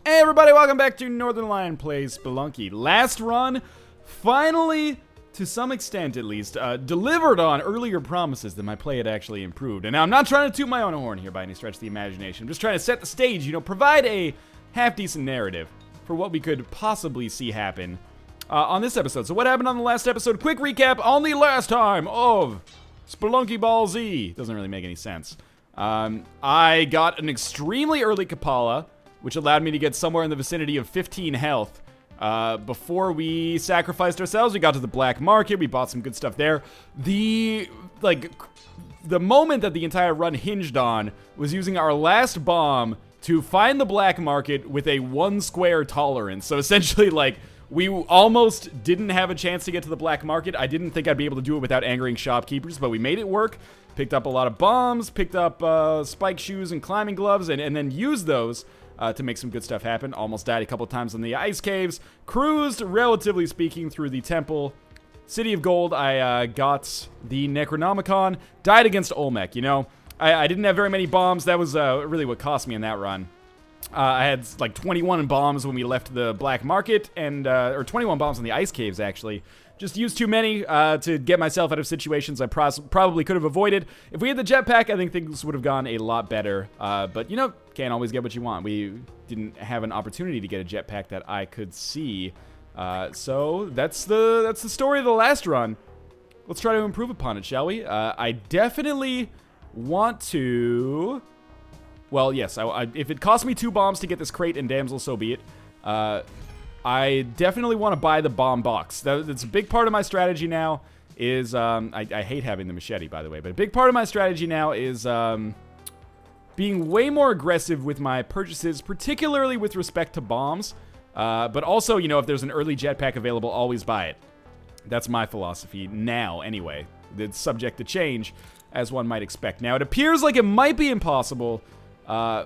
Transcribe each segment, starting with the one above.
Hey everybody, welcome back to Northernlion Plays Spelunky. Last run, finally, to some extent at least, delivered on earlier promises that my play had actually improved. And now I'm not trying to toot my own horn here by any stretch of the imagination. I'm just trying to set the stage, provide a half-decent narrative for what we could possibly see happen on this episode. So what happened on the last episode? Quick recap on the last time of Spelunky Ball Z. Doesn't really make any sense. I got an extremely early Kapala, which allowed me to get somewhere in the vicinity of 15 health. Before we sacrificed ourselves, we got to the black market, we bought some good stuff there. The moment that the entire run hinged on was using our last bomb to find the black market with a 1 square tolerance. So essentially, we almost didn't have a chance to get to the black market. I didn't think I'd be able to do it without angering shopkeepers, but we made it work. Picked up a lot of bombs, picked up spike shoes and climbing gloves, and then used those to make some good stuff happen. Almost died a couple times in the ice caves. Cruised, relatively speaking, through the temple. City of Gold, I got the Necronomicon. Died against Olmec, I didn't have very many bombs. That was really what cost me in that run. I had 21 bombs when we left the black market, and or 21 bombs in the ice caves, actually. Just used too many to get myself out of situations I probably could have avoided. If we had the jetpack, I think things would have gone a lot better. But, can't always get what you want. We didn't have an opportunity to get a jetpack that I could see. So that's the story of the last run. Let's try to improve upon it, shall we? I definitely want to... Well, yes, if it costs me 2 bombs to get this crate and damsel, so be it. I definitely want to buy the bomb box. That's a big part of my strategy now is, I hate having the machete, by the way, but a big part of my strategy now is being way more aggressive with my purchases, particularly with respect to bombs. But also, if there's an early jetpack available, always buy it. That's my philosophy now, anyway. It's subject to change, as one might expect. Now, it appears like it might be impossible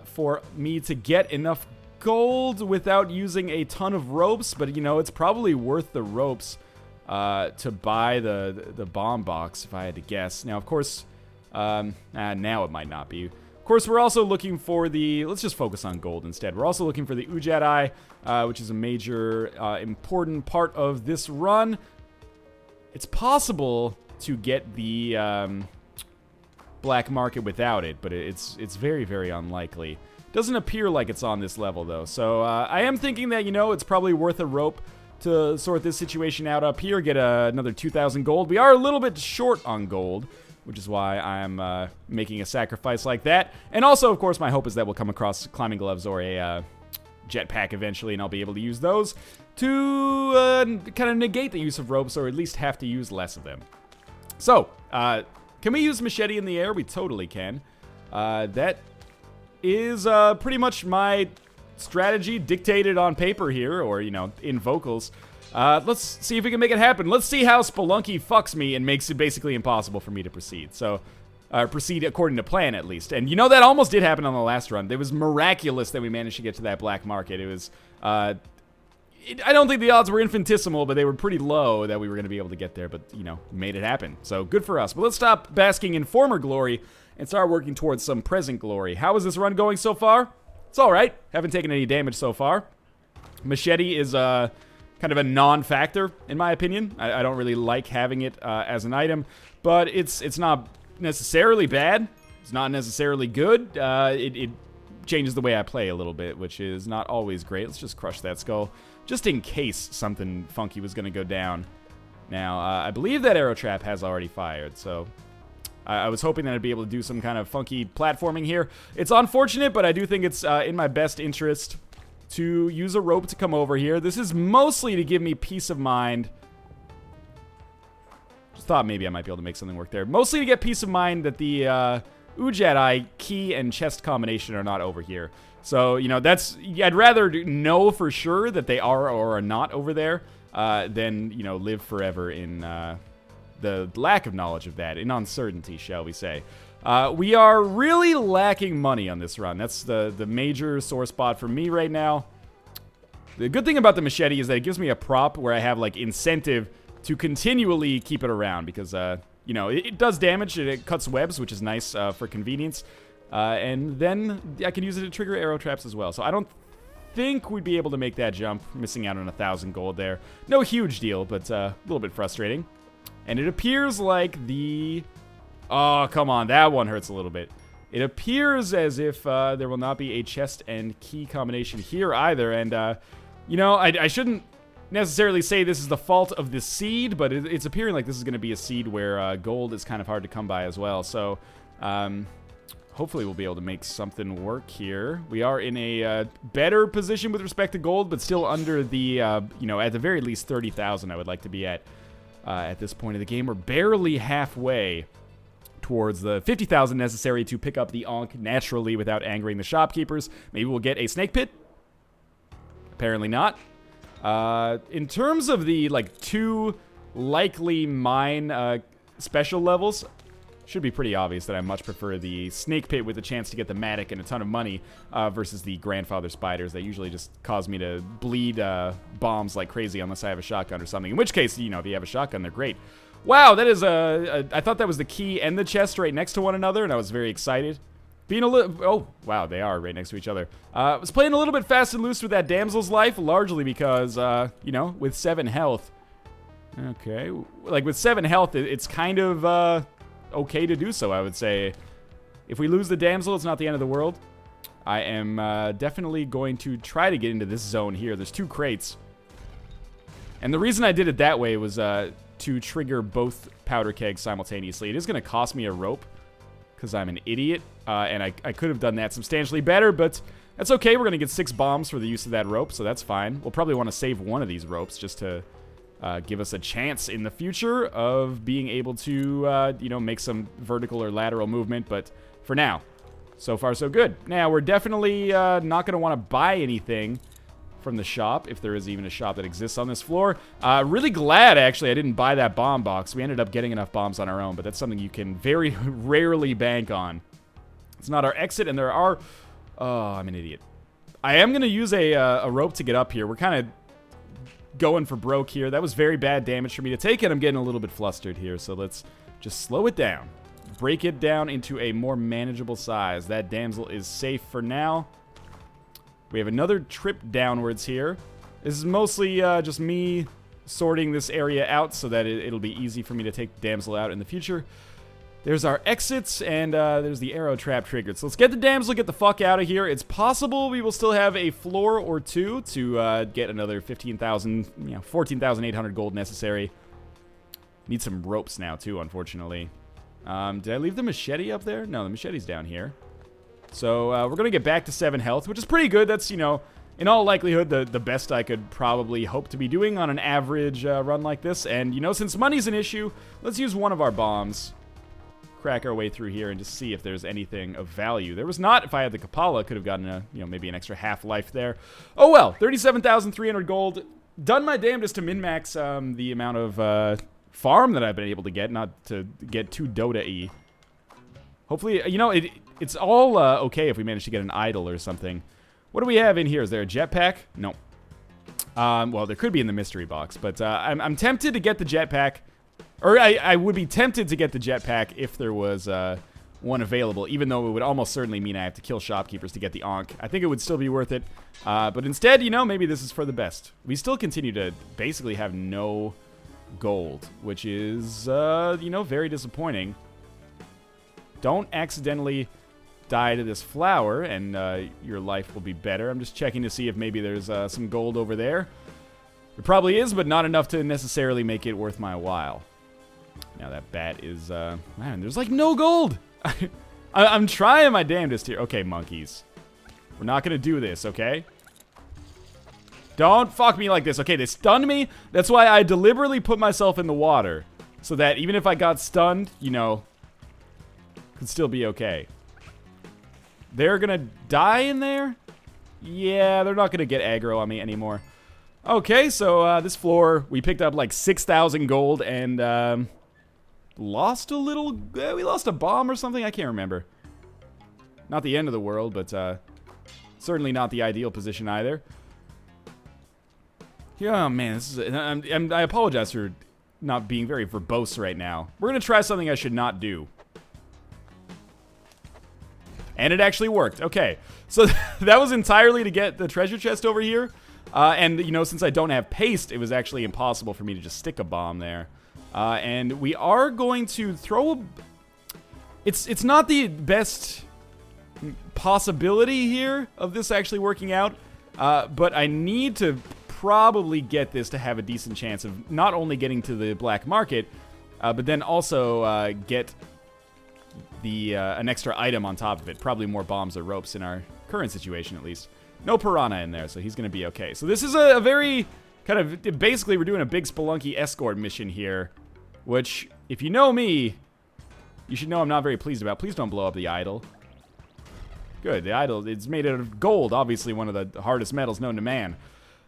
for me to get enough gold without using a ton of ropes, but it's probably worth the ropes to buy the bomb box if I had to guess. Now, of course, now it might not be. Of course, we're also looking for let's just focus on gold instead. We're also looking for the Ujat Eye, which is a major important part of this run. It's possible to get the black market without it, but it's very, very unlikely. Doesn't appear like it's on this level, though. So I am thinking that, it's probably worth a rope to sort this situation out up here, get another 2,000 gold. We are a little bit short on gold, which is why I'm making a sacrifice like that. And also, of course, my hope is that we'll come across climbing gloves or a jetpack eventually, and I'll be able to use those to kind of negate the use of ropes, or at least have to use less of them. So, can we use machete in the air? We totally can. That is pretty much my strategy dictated on paper here, or, in vocals. Let's see if we can make it happen. Let's see how Spelunky fucks me and makes it basically impossible for me to proceed. So, proceed according to plan, at least. And that almost did happen on the last run. It was miraculous that we managed to get to that black market. It was, I don't think the odds were infinitesimal, but they were pretty low that we were going to be able to get there. But, made it happen. So, good for us. But let's stop basking in former glory and start working towards some present glory. How is this run going so far? It's alright. Haven't taken any damage so far. Machete is kind of a non-factor, in my opinion. I don't really like having it as an item, but it's not necessarily bad. It's not necessarily good. It changes the way I play a little bit, which is not always great. Let's just crush that skull, just in case something funky was going to go down. Now, I believe that arrow trap has already fired, so... I was hoping that I'd be able to do some kind of funky platforming here. It's unfortunate, but I do think it's in my best interest to use a rope to come over here. This is mostly to give me peace of mind. Just thought maybe I might be able to make something work there. Mostly to get peace of mind that the Ujat Eye key and chest combination are not over here. So, I'd rather know for sure that they are or are not over there than, live forever in... the lack of knowledge of that, in uncertainty, shall we say. We are really lacking money on this run. That's the major sore spot for me right now. The good thing about the machete is that it gives me a prop where I have, incentive to continually keep it around, because, it does damage, it cuts webs, which is nice for convenience. And then I can use it to trigger arrow traps as well. So I don't think we'd be able to make that jump. Missing out on 1,000 gold there. No huge deal, but a little bit frustrating. And it appears like the... Oh, come on. That one hurts a little bit. It appears as if there will not be a chest and key combination here either. And, you know, I shouldn't necessarily say this is the fault of the seed, but it's appearing like this is going to be a seed where gold is kind of hard to come by as well. So, hopefully we'll be able to make something work here. We are in a better position with respect to gold, but still under the, you know, at the very least 30,000 I would like to be at this point of the game. We're barely halfway towards the 50,000 necessary to pick up the Ankh naturally without angering the shopkeepers. Maybe we'll get a snake pit. Apparently not. In terms of the, like, 2 likely mine special levels, should be pretty obvious that I much prefer the snake pit with a chance to get the mattock and a ton of money versus the grandfather spiders that usually just cause me to bleed bombs like crazy unless I have a shotgun or something. In which case, you know, if you have a shotgun, they're great. Wow, that is I thought that was the key and the chest right next to one another, and I was very excited. Being a little... Oh, wow, they are right next to each other. I was playing a little bit fast and loose with that damsel's life, largely because, you know, with 7 health. Okay, like with 7 health, it's kind of okay to do so, I would say. If we lose the damsel, it's not the end of the world. I am definitely going to try to get into this zone here. There's 2 crates. And the reason I did it that way was to trigger both powder kegs simultaneously. It is going to cost me a rope because I'm an idiot, and I could have done that substantially better, but that's okay. We're going to get 6 bombs for the use of that rope, so that's fine. We'll probably want to save one of these ropes just to give us a chance in the future of being able to, you know, make some vertical or lateral movement, but for now, so far so good. Now, we're definitely not going to want to buy anything from the shop, if there is even a shop that exists on this floor. Really glad, actually, I didn't buy that bomb box. We ended up getting enough bombs on our own, but that's something you can very rarely bank on. It's not our exit, and there are... Oh, I'm an idiot. I am going to use a rope to get up here. We're kind of going for broke here. That was very bad damage for me to take, and I'm getting a little bit flustered here, so let's just slow it down. Break it down into a more manageable size. That damsel is safe for now. We have another trip downwards here. This is mostly just me sorting this area out so that it'll be easy for me to take the damsel out in the future. There's our exits, and there's the arrow trap triggered. So let's get the damsel, get the fuck out of here. It's possible we will still have a floor or 2 to get another 15,000, you know, 14,800 gold necessary. Need some ropes now, too, unfortunately. Did I leave the machete up there? No, the machete's down here. So, we're going to get back to 7 health, which is pretty good. That's, you know, in all likelihood, the best I could probably hope to be doing on an average run like this. And, you know, since money's an issue, let's use one of our bombs. Crack our way through here and just see if there's anything of value. There was not. If I had the Kapala, could have gotten a, you know, maybe an extra half-life there. Oh, well. 37,300 gold. Done my damnedest to min-max the amount of farm that I've been able to get, not to get too Dota-y. Hopefully, you know, it's all okay if we manage to get an idol or something. What do we have in here? Is there a jetpack? No. Well, there could be in the mystery box, but I'm tempted to get the jetpack. Or I would be tempted to get the jetpack if there was one available, even though it would almost certainly mean I have to kill shopkeepers to get the Ankh. I think it would still be worth it. But instead, you know, maybe this is for the best. We still continue to basically have no gold, which is, you know, very disappointing. Don't accidentally die to this flower, and your life will be better. I'm just checking to see if maybe there's some gold over there. There probably is, but not enough to necessarily make it worth my while. Now that bat is, man, there's like no gold. I'm trying my damnedest here. Okay, monkeys. We're not going to do this, okay? Don't fuck me like this. Okay, they stunned me. That's why I deliberately put myself in the water. So that even if I got stunned, you know, could still be okay. They're going to die in there? Yeah, they're not going to get aggro on me anymore. Okay, so this floor, we picked up like 6,000 gold and lost a little... we lost a bomb or something? I can't remember. Not the end of the world, but certainly not the ideal position either. Yeah, oh man, this is... I apologize for not being very verbose right now. We're going to try something I should not do. And it actually worked. Okay, so that was entirely to get the treasure chest over here. And, you know, since I don't have paste, it was actually impossible for me to just stick a bomb there. And we are going to throw a... It's not the best possibility here of this actually working out. But I need to probably get this to have a decent chance of not only getting to the black market, but then also get the an extra item on top of it. Probably more bombs or ropes in our current situation, at least. No piranha in there, so he's going to be okay. So this is a very kind of... Basically, we're doing a big Spelunky escort mission here, which, if you know me, you should know I'm not very pleased about. Please don't blow up the idol. Good, the idol, it's made out of gold, obviously one of the hardest metals known to man.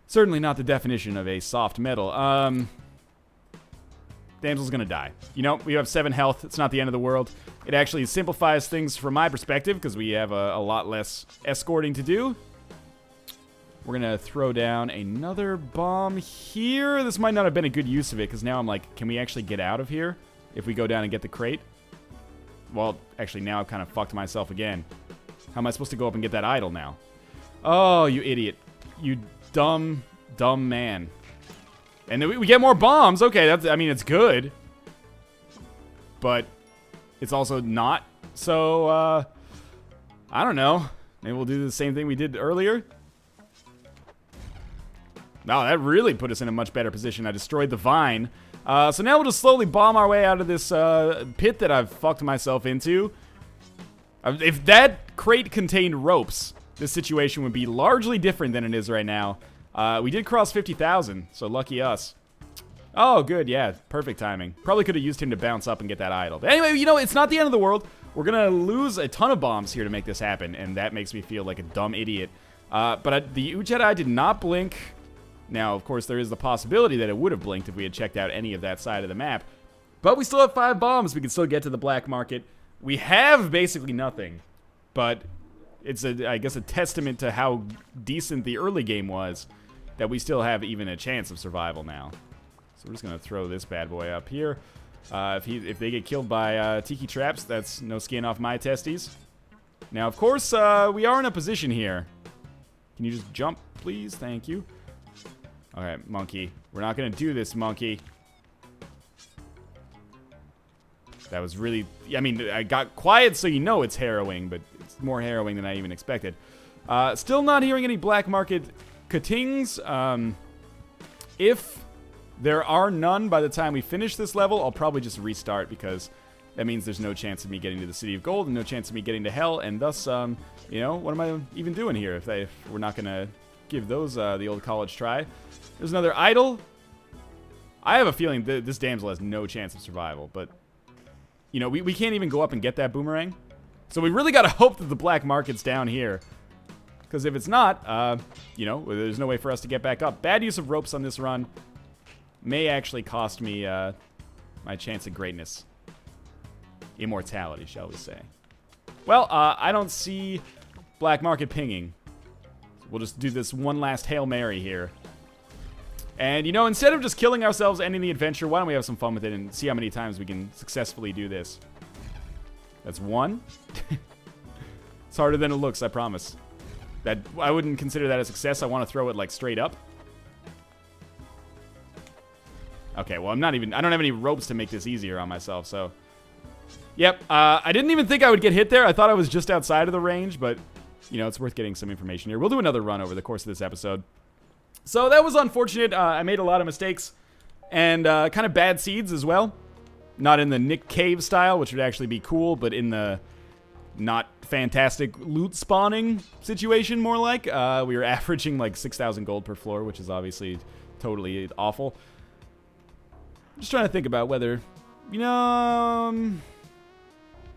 Certainly not the definition of a soft metal. Damsel's gonna die. You know, we have 7 health. It's not the end of the world. It actually simplifies things from my perspective because we have a lot less escorting to do. We're gonna throw down another bomb here. This might not have been a good use of it because now I'm like, can we actually get out of here if we go down and get the crate? Well, actually, now I've kind of fucked myself again. How am I supposed to go up and get that idol now? Oh, you idiot. You dumb, dumb man. And then we get more bombs. Okay, that's, I mean, it's good. But it's also not. So, I don't know. Maybe we'll do the same thing we did earlier. Wow, that really put us in a much better position. I destroyed the vine. So now we'll just slowly bomb our way out of this pit that I've fucked myself into. If that crate contained ropes, this situation would be largely different than it is right now. We did cross 50,000, so lucky us. Oh, good, yeah, perfect timing. Probably could have used him to bounce up and get that idol. But anyway, you know, it's not the end of the world. We're gonna lose a ton of bombs here to make this happen, and that makes me feel like a dumb idiot. But the Jedi did not blink. Now, of course, there is the possibility that it would have blinked if we had checked out any of that side of the map. But we still have 5 bombs. We can still get to the black market. We have basically nothing, but it's, I guess, a testament to how decent the early game was that we still have even a chance of survival now. So we're just going to throw this bad boy up here. If they get killed by tiki traps, that's no skin off my testes. Now, of course, we are in a position here. Can you just jump, please? Thank you. Okay, monkey. We're not going to do this, monkey. That was really... I mean, I got quiet so you know it's harrowing, but it's more harrowing than I even expected. Still not hearing any black market ka-tings. If there are none by the time we finish this level, I'll probably just restart because that means there's no chance of me getting to the City of Gold and no chance of me getting to Hell, and thus, you know, what am I even doing here if we're not going to give those the old college try? There's another idol. I have a feeling that this damsel has no chance of survival, but... You know, we can't even go up and get that boomerang. So we really got to hope that the black market's down here. Because if it's not, you know, there's no way for us to get back up. Bad use of ropes on this run may actually cost me my chance at greatness. Immortality, shall we say. Well, I don't see black market pinging. We'll just do this one last Hail Mary here. And, you know, instead of just killing ourselves, ending the adventure, why don't we have some fun with it and see how many times we can successfully do this. That's 1. It's harder than it looks, I promise. That I wouldn't consider that a success. I want to throw it, like, straight up. Okay, well, I don't have any ropes to make this easier on myself, so... Yep, I didn't even think I would get hit there. I thought I was just outside of the range, but, you know, it's worth getting some information here. We'll do another run over the course of this episode. So that was unfortunate. I made a lot of mistakes and kind of bad seeds as well. Not in the Nick Cave style, which would actually be cool, but in the not fantastic loot spawning situation, more like. We were averaging like 6,000 gold per floor, which is obviously totally awful. I'm just trying to think about whether, you know...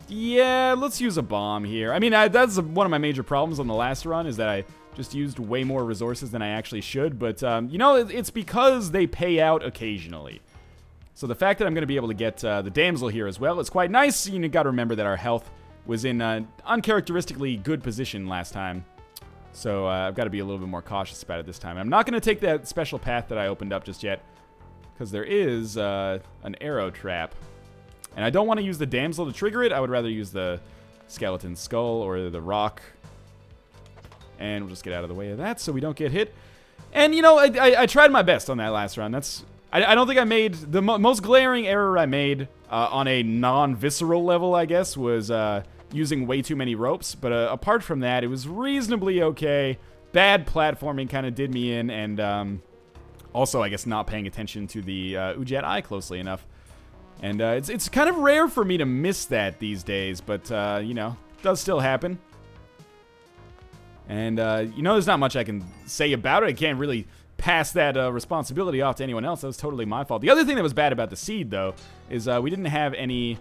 yeah, let's use a bomb here. I mean, that's one of my major problems on the last run, is that I just used way more resources than I actually should. But, you know, it's because they pay out occasionally. So the fact that I'm going to be able to get the damsel here as well is quite nice. You got to remember that our health was in an uncharacteristically good position last time. So I've got to be a little bit more cautious about it this time. I'm not going to take that special path that I opened up just yet, because there is an arrow trap. And I don't want to use the damsel to trigger it. I would rather use the skeleton skull or the rock. And we'll just get out of the way of that so we don't get hit. And, you know, I tried my best on that last run. I don't think I made... The most glaring error I made on a non-visceral level, I guess, was using way too many ropes. But apart from that, it was reasonably okay. Bad platforming kind of did me in. And also, I guess, not paying attention to the Ujat Eye closely enough. And it's kind of rare for me to miss that these days. But, you know, it does still happen. And, you know, there's not much I can say about it. I can't really pass that responsibility off to anyone else. That was totally my fault. The other thing that was bad about the seed, though, is we didn't have any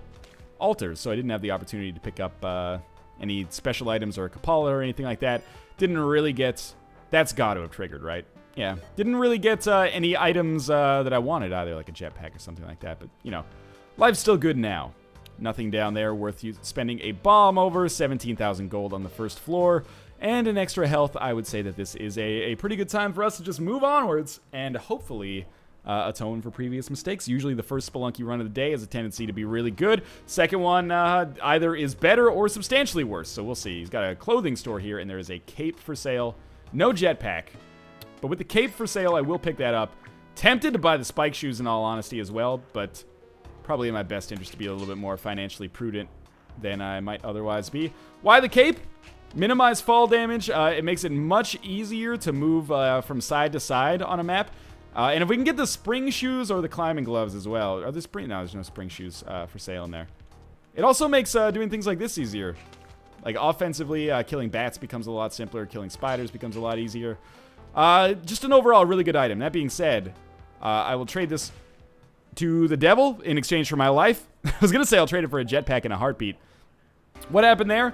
altars, so I didn't have the opportunity to pick up any special items or a Kapala or anything like that. Didn't really get... That's got to have triggered, right? Yeah. Didn't really get any items that I wanted either, like a jetpack or something like that. But, you know, life's still good now. Nothing down there worth spending a bomb over. 17,000 gold on the first floor. And an extra health. I would say that this is a pretty good time for us to just move onwards and hopefully atone for previous mistakes. Usually the first Spelunky run of the day has a tendency to be really good. Second one either is better or substantially worse. So we'll see. He's got a clothing store here and there is a cape for sale. No jetpack. But with the cape for sale, I will pick that up. Tempted to buy the spike shoes in all honesty as well, but probably in my best interest to be a little bit more financially prudent than I might otherwise be. Why the cape? Minimize fall damage. It makes it much easier to move from side to side on a map. And if we can get the spring shoes or the climbing gloves as well. Are there spring? No, there's no spring shoes for sale in there. It also makes doing things like this easier. Like offensively, killing bats becomes a lot simpler. Killing spiders becomes a lot easier. Just an overall really good item. That being said, I will trade this to the devil in exchange for my life. I was going to say I'll trade it for a jetpack in a heartbeat. What happened there?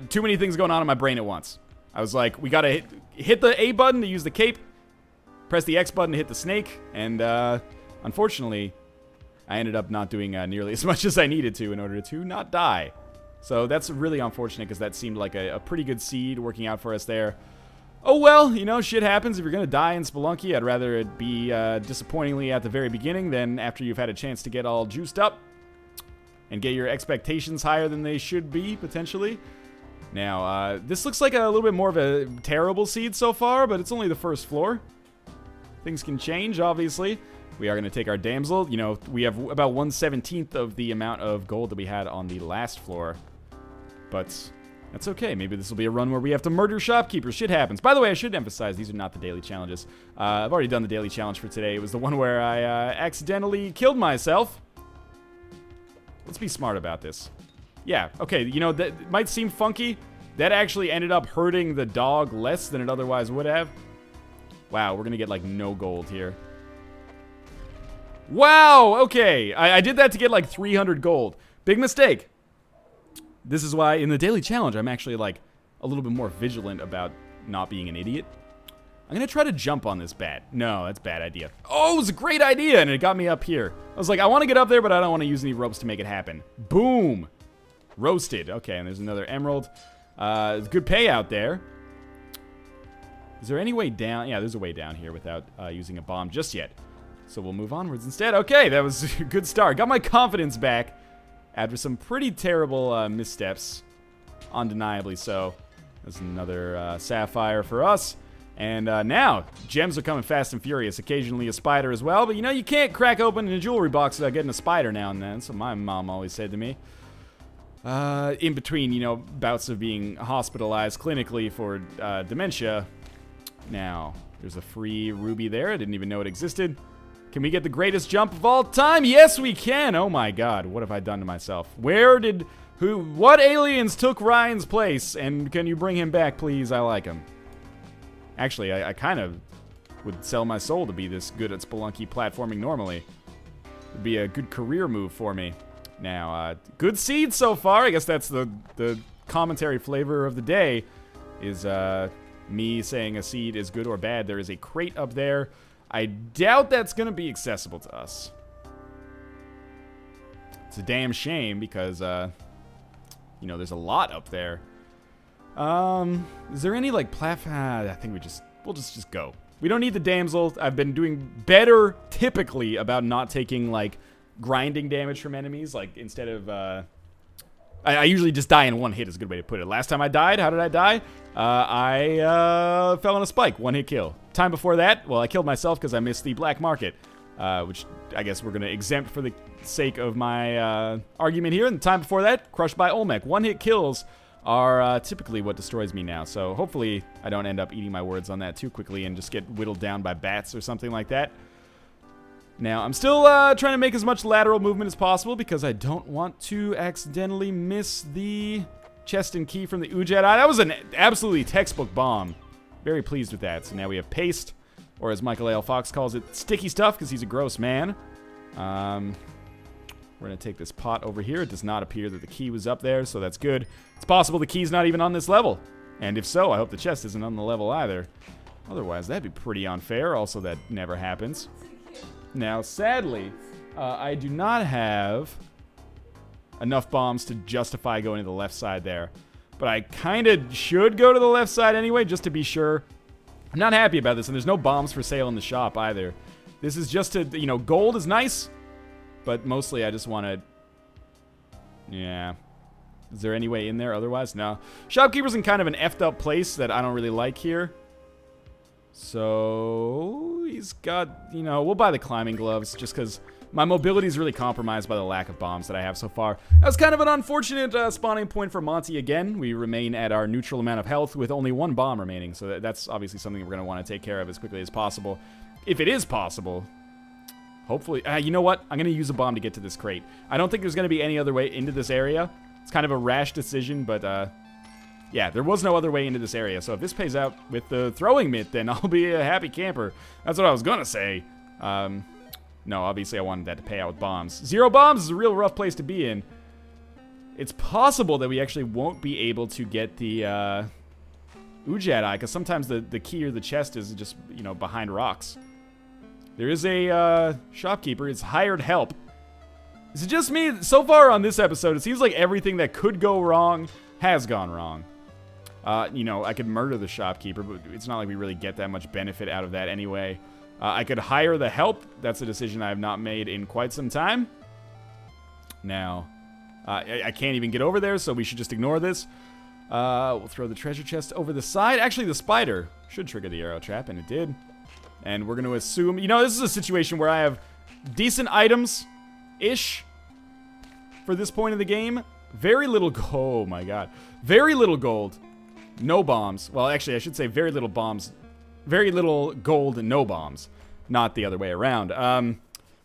Too many things going on in my brain at once. I was like, we gotta hit the A button to use the cape, press the X button to hit the snake, and unfortunately, I ended up not doing nearly as much as I needed to in order to not die. So that's really unfortunate because that seemed like a pretty good seed working out for us there. Oh well, you know, shit happens. If you're gonna die in Spelunky, I'd rather it be disappointingly at the very beginning than after you've had a chance to get all juiced up and get your expectations higher than they should be, potentially. Now, this looks like a little bit more of a terrible seed so far, but it's only the first floor. Things can change, obviously. We are going to take our damsel. You know, we have about 1/17 of the amount of gold that we had on the last floor. But that's okay. Maybe this will be a run where we have to murder shopkeepers. Shit happens. By the way, I should emphasize, these are not the daily challenges. I've already done the daily challenge for today. It was the one where I accidentally killed myself. Let's be smart about this. Yeah, okay, you know, that might seem funky. That actually ended up hurting the dog less than it otherwise would have. Wow, we're gonna get, like, no gold here. Wow, okay. I did that to get, like, 300 gold. Big mistake. This is why, in the daily challenge, I'm actually, like, a little bit more vigilant about not being an idiot. I'm gonna try to jump on this bat. No, that's a bad idea. Oh, it was a great idea, and it got me up here. I was like, I want to get up there, but I don't want to use any ropes to make it happen. Boom! Roasted. Okay, and there's another emerald. Good payout there. Is there any way down? Yeah, there's a way down here without using a bomb just yet. So we'll move onwards instead. Okay, that was a good start. Got my confidence back after some pretty terrible missteps. Undeniably so. There's another sapphire for us. And now, gems are coming fast and furious. Occasionally a spider as well. But, you know, you can't crack open a jewelry box without getting a spider now and then. So my mom always said to me. In between, you know, bouts of being hospitalized clinically for dementia. Now, there's a free ruby there. I didn't even know it existed. Can we get the greatest jump of all time? Yes, we can. Oh, my God. What have I done to myself? What aliens took Ryan's place? And can you bring him back, please? I like him. Actually, I kind of would sell my soul to be this good at Spelunky platforming normally. It'd be a good career move for me. Now, good seed so far. I guess that's the commentary flavor of the day, is me saying a seed is good or bad. There is a crate up there. I doubt that's going to be accessible to us. It's a damn shame because, you know, there's a lot up there. Is there any, like, I think we'll just go. We don't need the damsel. I've been doing better, typically, about not taking, like, grinding damage from enemies. Like, instead of, I usually just die in one hit is a good way to put it. Last time I died, how did I die? I fell on a spike, 1-hit kill. Time before that, well, I killed myself because I missed the black market, which I guess we're going to exempt for the sake of my argument here. And the time before that, crushed by Olmec. 1-hit kills are typically what destroys me now. So hopefully I don't end up eating my words on that too quickly and just get whittled down by bats or something like that. Now, I'm still trying to make as much lateral movement as possible because I don't want to accidentally miss the chest and key from the Ujedi. That was an absolutely textbook bomb. Very pleased with that. So now we have paste, or as Michael A.L. Fox calls it, sticky stuff because he's a gross man. We're going to take this pot over here. It does not appear that the key was up there, so that's good. It's possible the key's not even on this level. And if so, I hope the chest isn't on the level either. Otherwise, that'd be pretty unfair. Also, that never happens. Now, sadly, I do not have enough bombs to justify going to the left side there. But I kind of should go to the left side anyway, just to be sure. I'm not happy about this, and there's no bombs for sale in the shop either. This is just to, you know, gold is nice, but mostly I just want to... Yeah. Is there any way in there otherwise? No. Shopkeeper's in kind of an effed up place that I don't really like here. So, he's got, you know, we'll buy the climbing gloves just because my mobility is really compromised by the lack of bombs that I have so far. That was kind of an unfortunate spawning point for Monty again. We remain at our neutral amount of health with only 1 bomb remaining. So that's obviously something we're going to want to take care of as quickly as possible. If it is possible, hopefully, you know what? I'm going to use a bomb to get to this crate. I don't think there's going to be any other way into this area. It's kind of a rash decision, but yeah, there was no other way into this area. So if this pays out with the throwing mitt, then I'll be a happy camper. That's what I was going to say. No, obviously I wanted that to pay out with bombs. 0 bombs is a real rough place to be in. It's possible that we actually won't be able to get the Ujedi, because sometimes the key or the chest is just, you know, behind rocks. There is a shopkeeper. It's hired help. Is it just me? So far on this episode, it seems like everything that could go wrong has gone wrong. You know, I could murder the shopkeeper, but it's not like we really get that much benefit out of that anyway. I could hire the help. That's a decision I have not made in quite some time. Now, I can't even get over there, so we should just ignore this. We'll throw the treasure chest over the side. Actually, the spider should trigger the arrow trap, and it did. And we're going to assume... You know, this is a situation where I have decent items-ish for this point of the game. Very little... Oh, my God. Very little gold. No bombs. Well, actually, I should say very little bombs. Very little gold and no bombs. Not the other way around.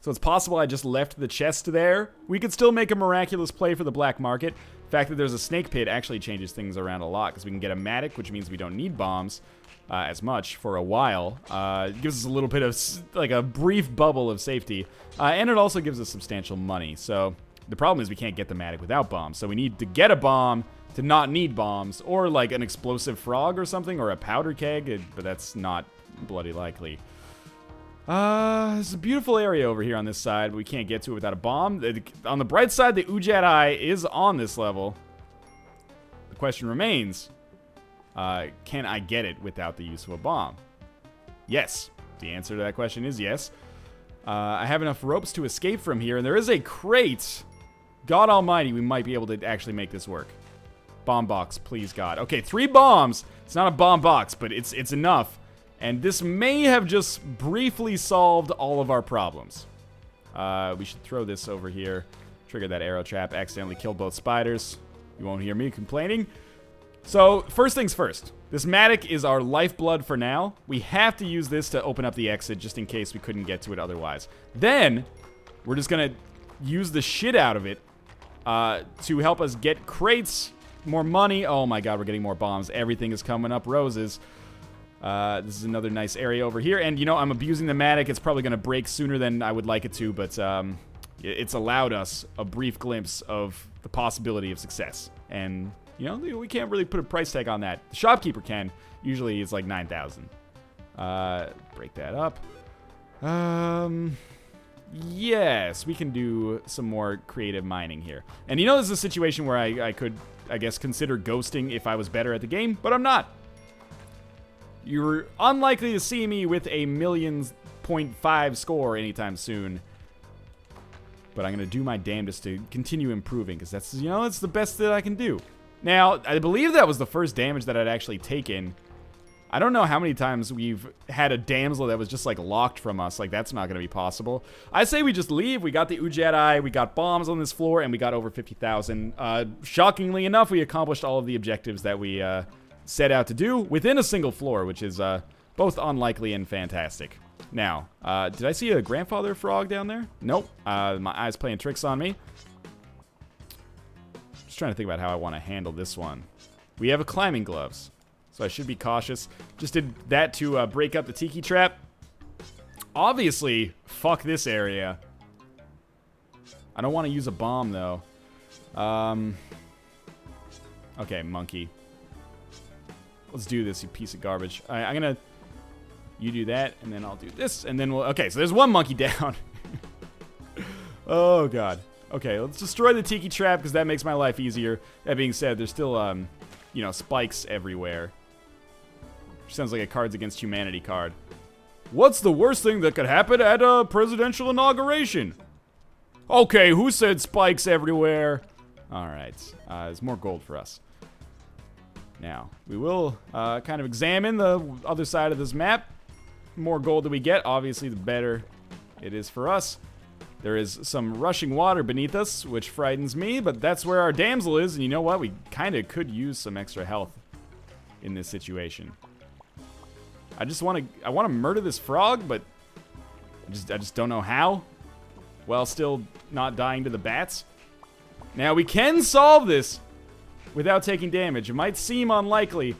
So it's possible I just left the chest there. We could still make a miraculous play for the black market. The fact that there's a snake pit actually changes things around a lot, because we can get a mattock, which means we don't need bombs as much for a while. It gives us a little bit of, like, a brief bubble of safety. And it also gives us substantial money. So the problem is we can't get the mattock without bombs. So we need to get a bomb to not need bombs, or like an explosive frog or something, or a powder keg, but that's not bloody likely. There's a beautiful area over here on this side, but we can't get to it without a bomb. On the bright side, the Ujedi is on this level. The question remains, can I get it without the use of a bomb? Yes. The answer to that question is yes. I have enough ropes to escape from here, and there is a crate. God almighty, we might be able to actually make this work. Bomb box, please God. Okay, 3 bombs. It's not a bomb box, but it's enough. And this may have just briefly solved all of our problems. We should throw this over here. Trigger that arrow trap. Accidentally kill both spiders. You won't hear me complaining. So, first things first. This mattock is our lifeblood for now. We have to use this to open up the exit just in case we couldn't get to it otherwise. Then, we're just going to use the shit out of it to help us get crates, more money. Oh my God, we're getting more bombs. Everything is coming up roses. This is another nice area over here. And, you know, I'm abusing the mattock. It's probably going to break sooner than I would like it to, but it's allowed us a brief glimpse of the possibility of success. And, you know, we can't really put a price tag on that. The shopkeeper can. Usually it's like 9,000. Break that up. Yes, we can do some more creative mining here. And, you know, this is a situation where I could, I guess, consider ghosting if I was better at the game, but I'm not. You're unlikely to see me with a 1,000,000.5 score anytime soon. But I'm going to do my damnedest to continue improving, because that's, you know, it's the best that I can do. Now, I believe that was the first damage that I'd actually taken. I don't know how many times we've had a damsel that was just, like, locked from us. Like, that's not going to be possible. I say we just leave. We got the Ujedi, we got bombs on this floor, and we got over 50,000. Shockingly enough, we accomplished all of the objectives that we set out to do within a single floor, which is both unlikely and fantastic. Now, did I see a grandfather frog down there? Nope. My eye's playing tricks on me. Just trying to think about how I want to handle this one. We have a climbing gloves, so I should be cautious. Just did that to break up the tiki trap. Obviously, fuck this area. I don't want to use a bomb, though. Okay, monkey. Let's do this, you piece of garbage. All right, I'm gonna... You do that, and then I'll do this, and then we'll... Okay, so there's one monkey down. Oh, God. Okay, let's destroy the tiki trap, because that makes my life easier. That being said, there's still, you know, spikes everywhere. Which sounds like a Cards Against Humanity card. What's the worst thing that could happen at a presidential inauguration? Okay, who said spikes everywhere? Alright, there's more gold for us. Now, we will kind of examine the other side of this map. The more gold that we get, obviously, the better it is for us. There is some rushing water beneath us, which frightens me, but that's where our damsel is, and you know what? We kind of could use some extra health in this situation. I want to murder this frog, but I just don't know how, while still not dying to the bats. Now, we can solve this without taking damage. It might seem unlikely.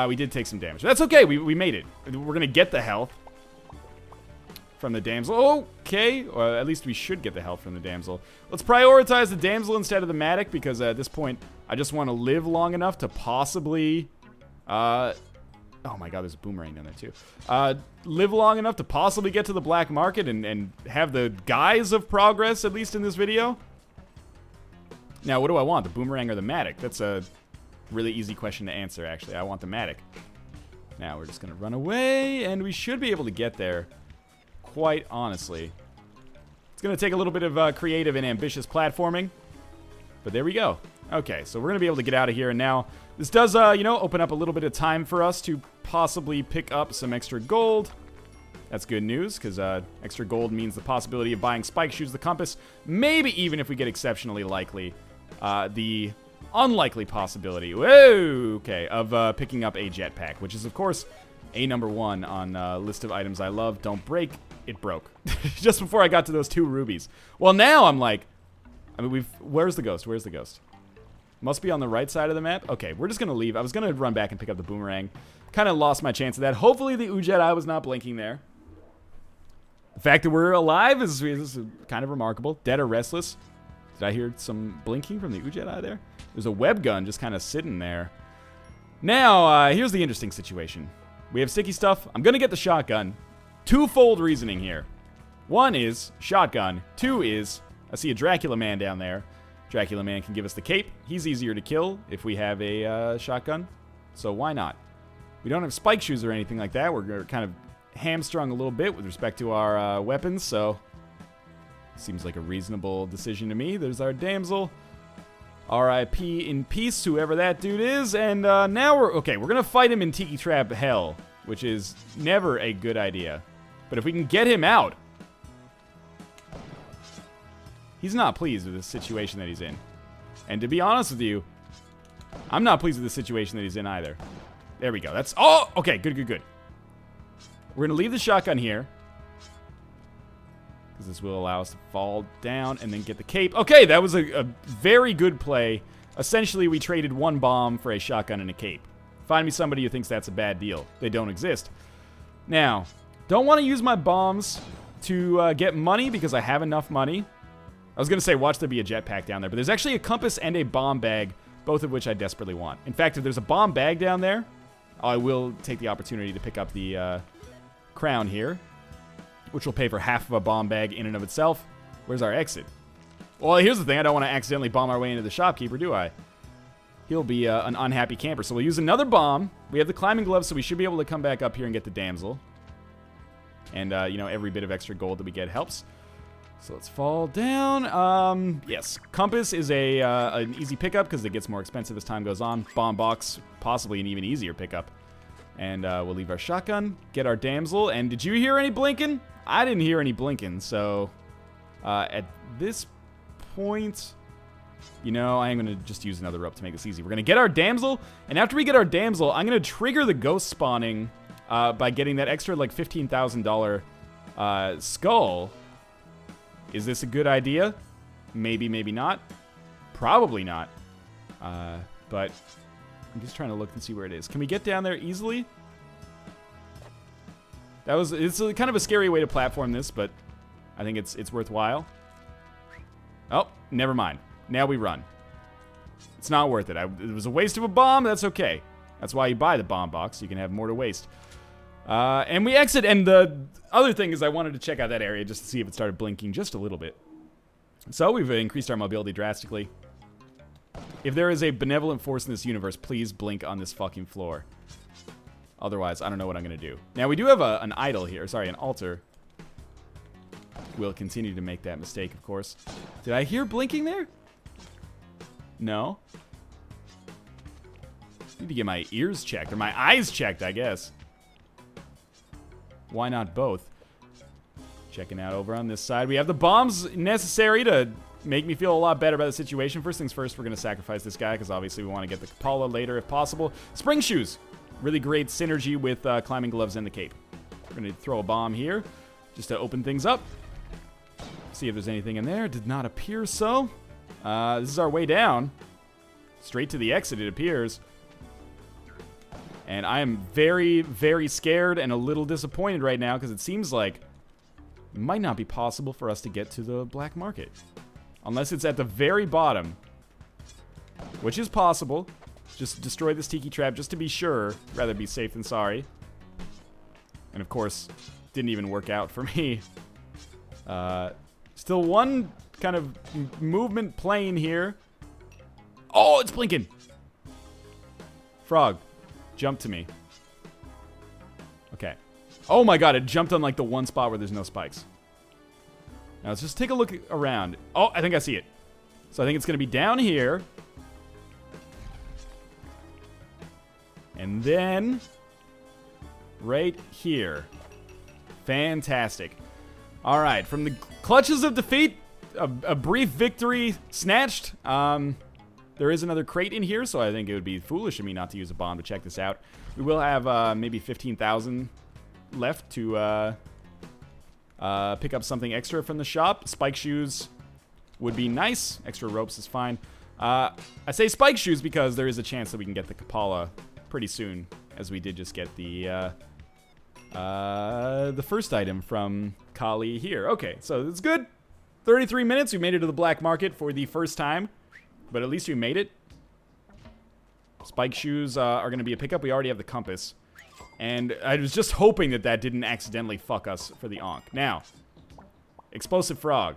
We did take some damage. That's okay. We made it. We're going to get the health from the damsel. Okay. Or at least we should get the health from the damsel. Let's prioritize the damsel instead of the mattock, because at this point, I just want to live long enough to possibly... oh my god, there's a boomerang down there too. Live long enough to possibly get to the black market and have the guise of progress, at least in this video. Now, what do I want, the boomerang or the mattock? That's a really easy question to answer, actually. I want the mattock. Now, we're just going to run away, and we should be able to get there, quite honestly. It's going to take a little bit of creative and ambitious platforming, but there we go. Okay, so we're going to be able to get out of here, and now this does, you know, open up a little bit of time for us to possibly pick up some extra gold. That's good news, because extra gold means the possibility of buying spike shoes, the compass, maybe even if we get exceptionally likely, the unlikely possibility, okay, of picking up a jetpack, which is, of course, a #1 on list of items I love. Don't break. It broke. Just before I got to those 2 rubies. Well, now I'm like, I mean, where's the ghost? Where's the ghost? Must be on the right side of the map. Okay, we're just going to leave. I was going to run back and pick up the boomerang. Kind of lost my chance of that. Hopefully the Ujedi was not blinking there. The fact that we're alive is kind of remarkable. Dead or restless. Did I hear some blinking from the Ujedi there? There's a web gun just kind of sitting there. Now, here's the interesting situation. We have sticky stuff. I'm going to get the shotgun. Twofold reasoning here. One is shotgun. 2 is I see a Dracula man down there. Dracula man can give us the cape. He's easier to kill if we have a shotgun. So why not? We don't have spike shoes or anything like that. We're kind of hamstrung a little bit with respect to our weapons, so seems like a reasonable decision to me. There's our damsel. R.I.P. in peace, whoever that dude is. And now we're gonna fight him in Tiki Trap Hell, which is never a good idea. But if we can get him out, he's not pleased with the situation that he's in. And to be honest with you, I'm not pleased with the situation that he's in either. There we go. That's... Oh! Okay, good. We're going to leave the shotgun here, because this will allow us to fall down and then get the cape. Okay, that was a very good play. Essentially, we traded 1 bomb for a shotgun and a cape. Find me somebody who thinks that's a bad deal. They don't exist. Now, don't want to use my bombs to get money, because I have enough money. I was going to say, watch there be a jetpack down there, but there's actually a compass and a bomb bag, both of which I desperately want. In fact, if there's a bomb bag down there, I will take the opportunity to pick up the crown here, which will pay for half of a bomb bag in and of itself. Where's our exit? Well, here's the thing. I don't want to accidentally bomb our way into the shopkeeper, do I? He'll be an unhappy camper. So we'll use another bomb. We have the climbing gloves, so we should be able to come back up here and get the damsel. And, you know, every bit of extra gold that we get helps. So let's fall down. Yes, compass is an easy pickup because it gets more expensive as time goes on. Bomb box, possibly an even easier pickup. And we'll leave our shotgun, get our damsel. And did you hear any blinking? I didn't hear any blinking. So at this point, you know, I am going to just use another rope to make this easy. We're going to get our damsel. And after we get our damsel, I'm going to trigger the ghost spawning by getting that extra like $15,000 skull. Is this a good idea? Maybe, maybe not. Probably not. But I'm just trying to look and see where it is. Can we get down there easily? It's kind of a scary way to platform this, but I think it's worthwhile. Oh, never mind. Now we run. It's not worth it. It was a waste of a bomb. That's okay. That's why you buy the bomb box, so you can have more to waste. And we exit, and the other thing is I wanted to check out that area just to see if it started blinking just a little bit. So we've increased our mobility drastically. If there is a benevolent force in this universe, please blink on this fucking floor. Otherwise, I don't know what I'm going to do. Now, we do have an idol here. Sorry, an altar. We'll continue to make that mistake, of course. Did I hear blinking there? No. Need to get my ears checked, or my eyes checked, I guess. Why not both? Checking out over on this side. We have the bombs necessary to make me feel a lot better about the situation. First things first, we're going to sacrifice this guy because obviously we want to get the Kapala later if possible. Spring shoes. Really great synergy with climbing gloves and the cape. We're going to throw a bomb here just to open things up. See if there's anything in there. Did not appear so. This is our way down. Straight to the exit, it appears. And I am very, very scared and a little disappointed right now because it seems like it might not be possible for us to get to the black market. Unless it's at the very bottom. Which is possible. Just destroy this tiki trap just to be sure. Rather be safe than sorry. And of course, didn't even work out for me. Still one kind of movement plane here. Oh, it's blinking. Frog. Jump to me. Okay. Oh my god, it jumped on like the one spot where there's no spikes. Now let's just take a look around. Oh, I think I see it. So I think it's going to be down here. And then right here. Fantastic. All right, from the clutches of defeat, a brief victory snatched. There is another crate in here, so I think it would be foolish of me not to use a bomb to check this out. We will have maybe 15,000 left to pick up something extra from the shop. Spike shoes would be nice. Extra ropes is fine. I say spike shoes because there is a chance that we can get the Kapala pretty soon, as we did just get the first item from Kali here. Okay, so it's good. 33 minutes. We made it to the black market for the first time. But at least we made it. Spike shoes are going to be a pickup. We already have the compass. And I was just hoping that that didn't accidentally fuck us for the Ankh. Now, explosive frog.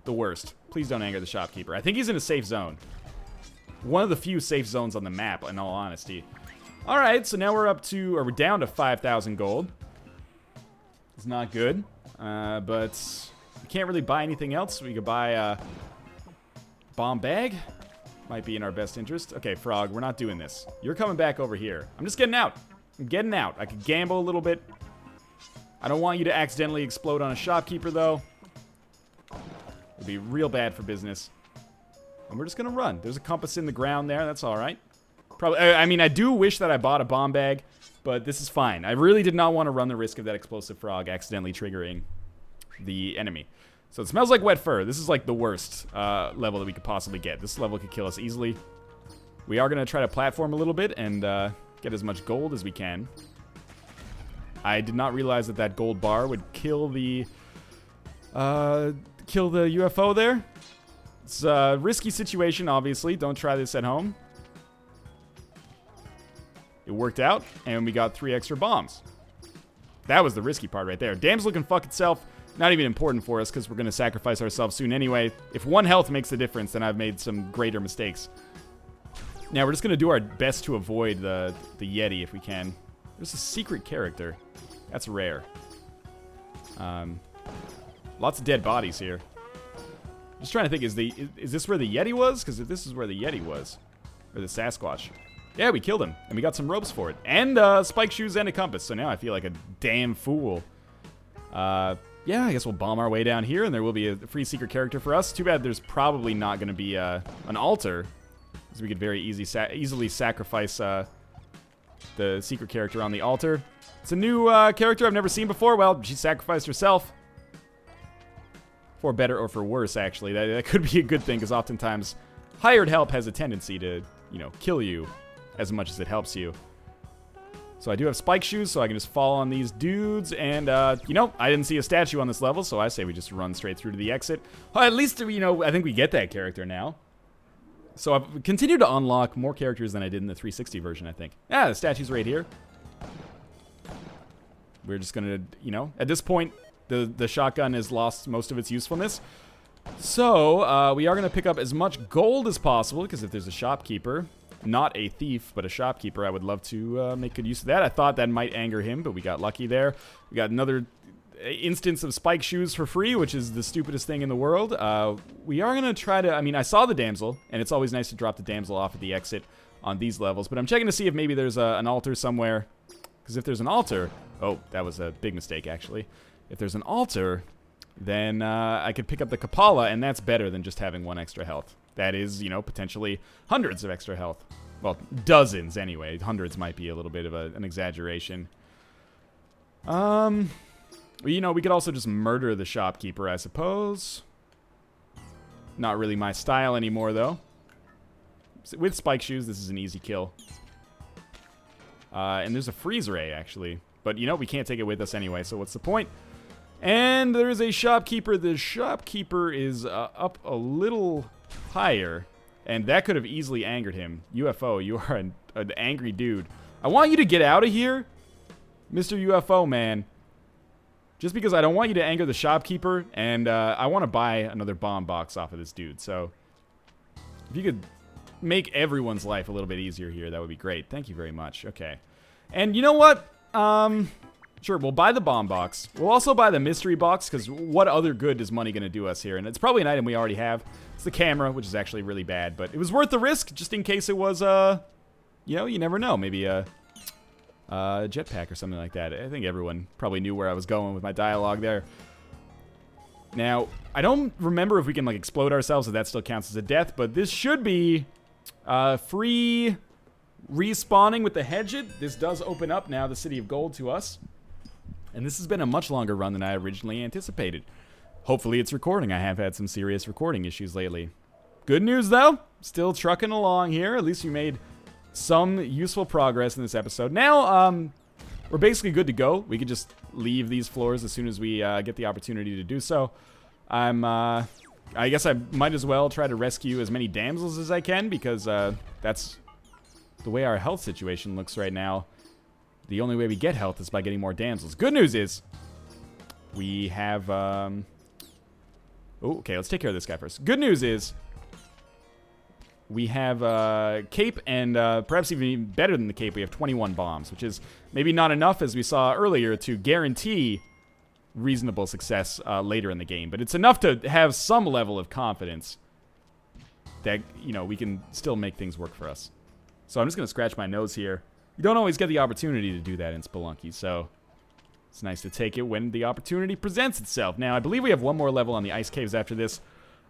The worst. Please don't anger the shopkeeper. I think he's in a safe zone. One of the few safe zones on the map, in all honesty. Alright, so now we're down to 5,000 gold. It's not good. But we can't really buy anything else. We could buy bomb bag. Might be in our best interest. Okay, Frog, we're not doing this. You're coming back over here. I'm just getting out. I'm getting out. I could gamble a little bit. I don't want you to accidentally explode on a shopkeeper, though. It'd be real bad for business. And we're just gonna run. There's a compass in the ground there. That's all right. Probably. I mean, I do wish that I bought a bomb bag, but this is fine. I really did not want to run the risk of that explosive frog accidentally triggering the enemy. So it smells like wet fur. This is like the worst level that we could possibly get. This level could kill us easily. We are going to try to platform a little bit and get as much gold as we can. I did not realize that that gold bar would kill the UFO there. It's a risky situation, obviously. Don't try this at home. It worked out, and we got 3 extra bombs. That was the risky part right there. Damsel can fuck itself. Not even important for us because we're going to sacrifice ourselves soon anyway. If 1 health makes the difference, then I've made some greater mistakes. Now, we're just going to do our best to avoid the Yeti if we can. There's a secret character. That's rare. Lots of dead bodies here. Just trying to think, is this where the Yeti was? Because if this is where the Yeti was, or the Sasquatch. Yeah, we killed him, and we got some ropes for it. And spike shoes and a compass, so now I feel like a damn fool. Yeah, I guess we'll bomb our way down here, and there will be a free secret character for us. Too bad there's probably not going to be an altar, because we could very easily sacrifice the secret character on the altar. It's a new character I've never seen before. Well, she sacrificed herself. For better or for worse, actually. That could be a good thing, because oftentimes hired help has a tendency to, you know, kill you as much as it helps you. So I do have spike shoes, so I can just fall on these dudes. And, you know, I didn't see a statue on this level, so I say we just run straight through to the exit. Well, at least, you know, I think we get that character now. So I've continued to unlock more characters than I did in the 360 version, I think. Ah, the statue's right here. We're just going to, you know, at this point, the shotgun has lost most of its usefulness. So, we are going to pick up as much gold as possible, because if there's a shopkeeper, not a thief, but a shopkeeper, I would love to make good use of that. I thought that might anger him, but we got lucky there. We got another instance of spike shoes for free, which is the stupidest thing in the world. We are going to try to, I mean, I saw the damsel, and it's always nice to drop the damsel off at the exit on these levels, but I'm checking to see if maybe there's an altar somewhere, because if there's an altar, oh, that was a big mistake, actually. If there's an altar, then I could pick up the Kapala, and that's better than just having one extra health. That is, you know, potentially hundreds of extra health. Well, dozens anyway. Hundreds might be a little bit of an exaggeration. Well, you know, we could also just murder the shopkeeper, I suppose. Not really my style anymore, though. With spike shoes, this is an easy kill. And there's a freeze ray, actually. But, you know, we can't take it with us anyway, so what's the point? And there's a shopkeeper. The shopkeeper is up a little higher, and that could have easily angered him. UFO, you are an angry dude. I want you to get out of here, Mr. UFO man. Just because I don't want you to anger the shopkeeper, and I want to buy another bomb box off of this dude. So, if you could make everyone's life a little bit easier here, that would be great. Thank you very much. Okay. And you know what? Sure, we'll buy the bomb box. We'll also buy the mystery box, because what other good is money going to do us here? And it's probably an item we already have. It's the camera, which is actually really bad, but it was worth the risk, just in case it was, you know, you never know. Maybe a jetpack or something like that. I think everyone probably knew where I was going with my dialogue there. Now, I don't remember if we can, like, explode ourselves, if that still counts as a death, but this should be free respawning with the Hedged. This does open up now the City of Gold to us. And this has been a much longer run than I originally anticipated. Hopefully it's recording. I have had some serious recording issues lately. Good news, though. Still trucking along here. At least we made some useful progress in this episode. Now, we're basically good to go. We could just leave these floors as soon as we get the opportunity to do so. I guess I might as well try to rescue as many damsels as I can, because that's the way our health situation looks right now. The only way we get health is by getting more damsels. Good news is we have... Oh, okay, let's take care of this guy first. Good news is we have cape, and perhaps even better than the cape, we have 21 bombs, which is maybe not enough, as we saw earlier, to guarantee reasonable success later in the game. But it's enough to have some level of confidence that, you know, we can still make things work for us. So I'm just going to scratch my nose here. You don't always get the opportunity to do that in Spelunky, so it's nice to take it when the opportunity presents itself. Now, I believe we have one more level on the ice caves after this.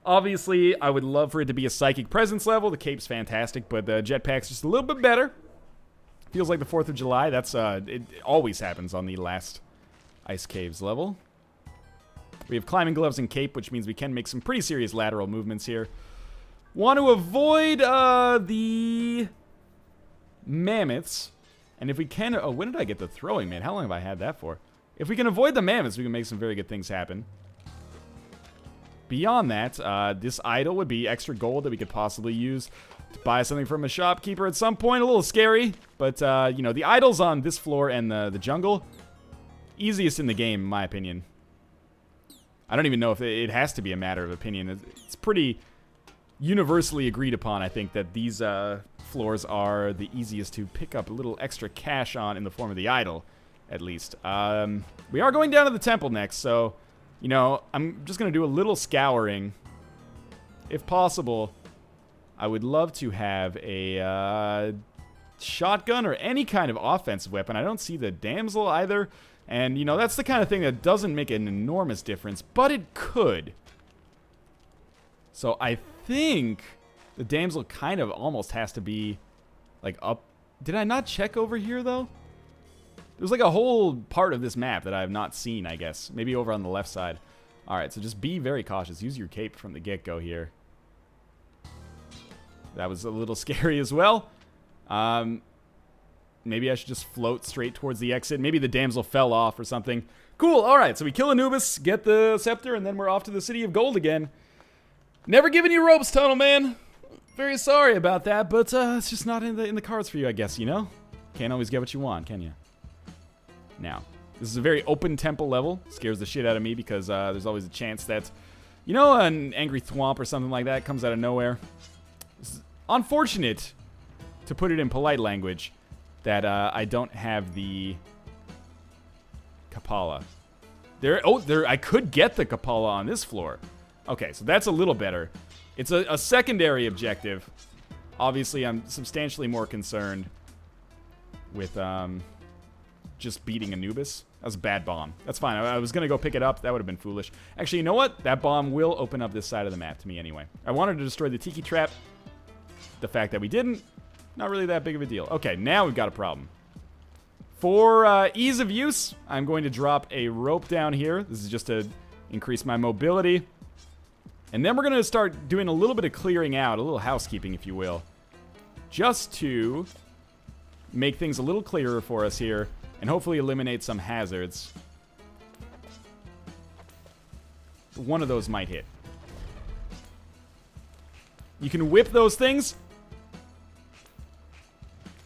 Obviously, I would love for it to be a psychic presence level. The cape's fantastic, but the jetpack's just a little bit better. Feels like the 4th of July. That's it always happens on the last ice caves level. We have climbing gloves and cape, which means we can make some pretty serious lateral movements here. Want to avoid the mammoths. And if we can... Oh, when did I get the throwing, man? How long have I had that for? If we can avoid the mammoths, we can make some very good things happen. Beyond that, this idol would be extra gold that we could possibly use to buy something from a shopkeeper at some point. A little scary, but, you know, the idols on this floor and the jungle, easiest in the game, in my opinion. I don't even know if it has to be a matter of opinion. It's pretty universally agreed upon, I think, that these floors are the easiest to pick up a little extra cash on in the form of the idol, at least. We are going down to the temple next, so You know, I'm just going to do a little scouring. If possible, I would love to have a shotgun or any kind of offensive weapon. I don't see the damsel either. And, you know, that's the kind of thing that doesn't make an enormous difference, but it could. So I think the damsel kind of almost has to be, like, up. Did I not check over here, though? There's, like, a whole part of this map that I have not seen, I guess. Maybe over on the left side. All right, so just be very cautious. Use your cape from the get-go here. That was a little scary as well. Maybe I should just float straight towards the exit. Maybe the damsel fell off or something. Cool, all right, so we kill Anubis, get the scepter, and then we're off to the City of Gold again. Never giving you ropes, Tunnel Man. Very sorry about that, but it's just not in the cards for you, I guess, you know? Can't always get what you want, can you? Now, this is a very open temple level. Scares the shit out of me because there's always a chance that, you know, an angry thwomp or something like that comes out of nowhere. It's unfortunate, to put it in polite language, that I don't have the Kapala. I could get the Kapala on this floor. Okay, so that's a little better. It's a secondary objective. Obviously, I'm substantially more concerned with just beating Anubis. That was a bad bomb. That's fine. I was going to go pick it up. That would have been foolish. Actually, you know what? That bomb will open up this side of the map to me anyway. I wanted to destroy the Tiki Trap. The fact that we didn't, not really that big of a deal. Okay, now we've got a problem. For ease of use, I'm going to drop a rope down here. This is just to increase my mobility. And then we're going to start doing a little bit of clearing out, a little housekeeping, if you will. Just to make things a little clearer for us here, and hopefully eliminate some hazards. One of those might hit. You can whip those things.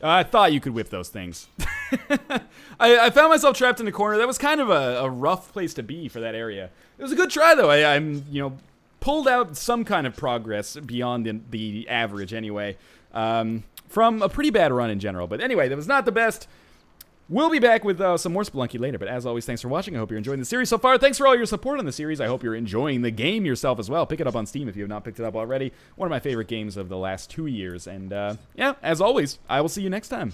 I thought you could whip those things. I found myself trapped in the corner. That was kind of a rough place to be for that area. It was a good try, though. I'm, you know, pulled out some kind of progress beyond the average anyway. From a pretty bad run in general. But anyway, that was not the best. We'll be back with some more Spelunky later. But as always, thanks for watching. I hope you're enjoying the series so far. Thanks for all your support on the series. I hope you're enjoying the game yourself as well. Pick it up on Steam if you have not picked it up already. One of my favorite games of the last 2 years. And yeah, as always, I will see you next time.